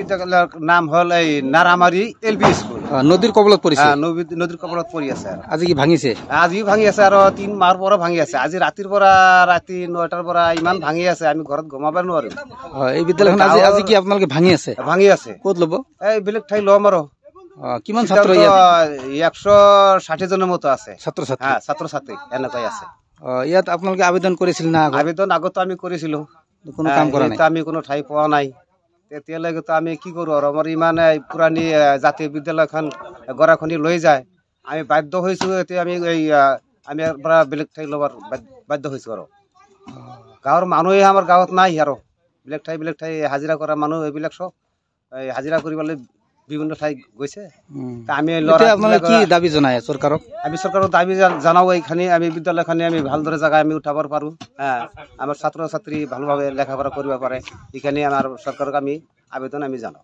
বিদ্যালয়ৰ নাম হল এই নাৰামাৰী এলপি স্কুল। নদীৰ কবলত পৰিছে। নদীৰ কবলত পৰি আছে। আজি কি ভাঙিছে? আজিও ভাঙি আছে আৰু 3 মাহৰ পৰা ভাঙি আছে। আজি ৰাতিৰ পৰা ৰাতি 9টাৰ পৰা ইমান ভাঙি আছে আমি ঘৰত গমাব নোৱাৰো। এই বিদ্যালয়খন আজি কি আপোনালোকে ভাঙি আছে? ভাঙি আছে। ক'ত ল'ব? এই বেলেগ ঠাই ল'ম আৰু। কিমান ছাত্ৰ? 160 জনৰ মতো আছে ছাত্ৰ ছাত্ৰী। ছাত্ৰ ছাত্ৰী এনেকৈ আছে। ইয়াত আপোনালোকে আবেদন কৰিছিল না? আবেদন আগতে আমি কৰিছিলো, কোনো কাম কৰা নাই। আমি কোনো ঠাই পোৱা নাই। তেতিয়ালৈকে তো আমি কি কৰো আৰু আমাৰ ইমান পুৰণি জাতীয় বিদ্যালয়খন গৰাখনি লৈ যায়। আমি বাধ্য হৈছো এতিয়া আমি আমি পৰা বেলেগ ঠাই ল'বৰ বাধ্য হৈছো আৰু। গাঁৱৰ মানুহে আমাৰ গাঁৱত নাই আৰু বেলেগ ঠাই হাজিৰা কৰা মানুহ এইবিলাক চব হাজিৰা কৰিবলৈ বিভিন্ন ঠাই গৈছে। আমি কি দাবী জনাই চৰকাৰক? আমি চৰকাৰক দাবী জনাও এইখানি আমি বিদ্যালয়খানি আমি ভালদৰে জায়গা আমি উঠাব পাৰো। আমাৰ ছাত্ৰ ছাত্ৰী ভালোভাবে লেখাপড়া কৰতে পাৰে, এখানে আমাৰ সৰকাৰকে আমি আবেদন আমি জানাও।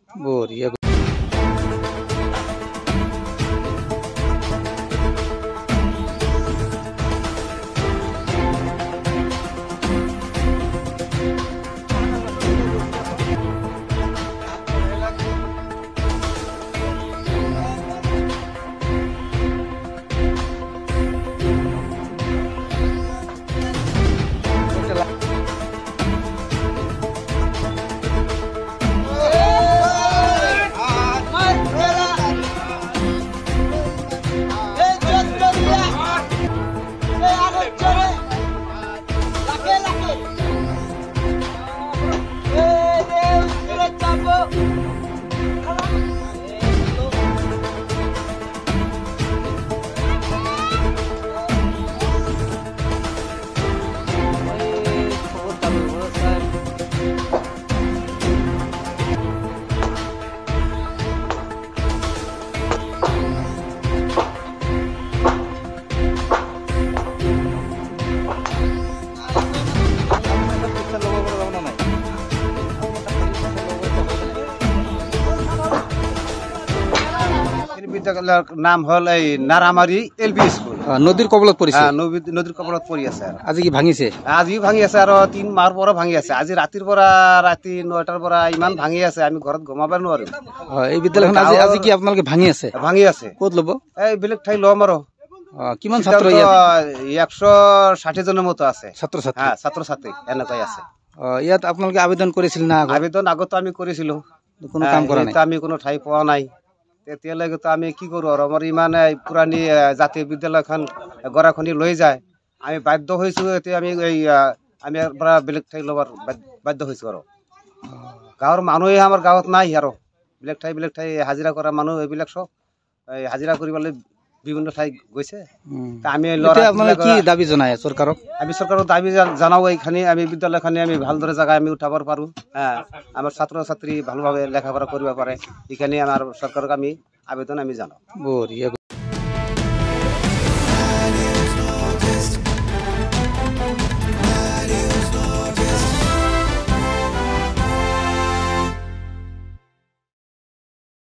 বিদ্যালয়ৰ নাম হল এই নাৰামাৰী এলপি স্কুল। নদীৰ কবলত পৰিছে। নদীৰ কবলত পৰি আছে। আজি কি ভাঙিছে? আজিও ভাঙি আছে আৰু 3 মাহৰ পৰা ভাঙি আছে। আজি ৰাতিৰ পৰা ৰাতি 9টাৰ পৰা ইমান ভাঙি আছে আমি ঘৰত গমাব নোৱাৰো। এই বিদ্যালয়খন আজি কি আপোনালোকে ভাঙি আছে? ভাঙি আছে। ক'ত ল'ব? এই বেলেগ ঠাই ল'ম আৰু। কিমান ছাত্ৰ? 160 জনৰ মতো আছে ছাত্ৰ ছাত্ৰী। ছাত্ৰ ছাত্ৰী এনেকৈ আছে। ইয়াত আপোনালোকে আবেদন কৰিছিল না? আবেদন আগতে আমি কৰিছিলো, কোনো কাম কৰা নাই। আমি কোনো ঠাই পোৱা নাই। তেতিয়ালৈকে তো আমি কি কৰো আৰু আমাৰ ইমান পুৰণি জাতীয় বিদ্যালয়খন গৰাখনি লৈ যায়। আমি বাধ্য হৈছো এতিয়া আমি পৰা বেলেগ ঠাই ল'বৰ বাধ্য হৈছো আৰু। গাঁৱৰ মানুহে আমাৰ গাঁৱত নাই আৰু বেলেগ ঠাই হাজিৰা কৰা মানুহ এইবিলাক চব হাজিৰা কৰিবলৈ বিভিন্ন ঠাই গৈছে। আমি কি দাবী জনাই চৰকাৰক? আমি চৰকাৰক দাবী জনাও এইখানি আমি বিদ্যালয়খানি আমি ভালদৰে জায়গা আমি উঠাব পাৰো। আমাৰ ছাত্ৰ ছাত্ৰী ভালোভাবে লেখাপড়া কৰতে পাৰে, এখানে আমাৰ সৰকাৰকে আমি আবেদন আমি জানাও।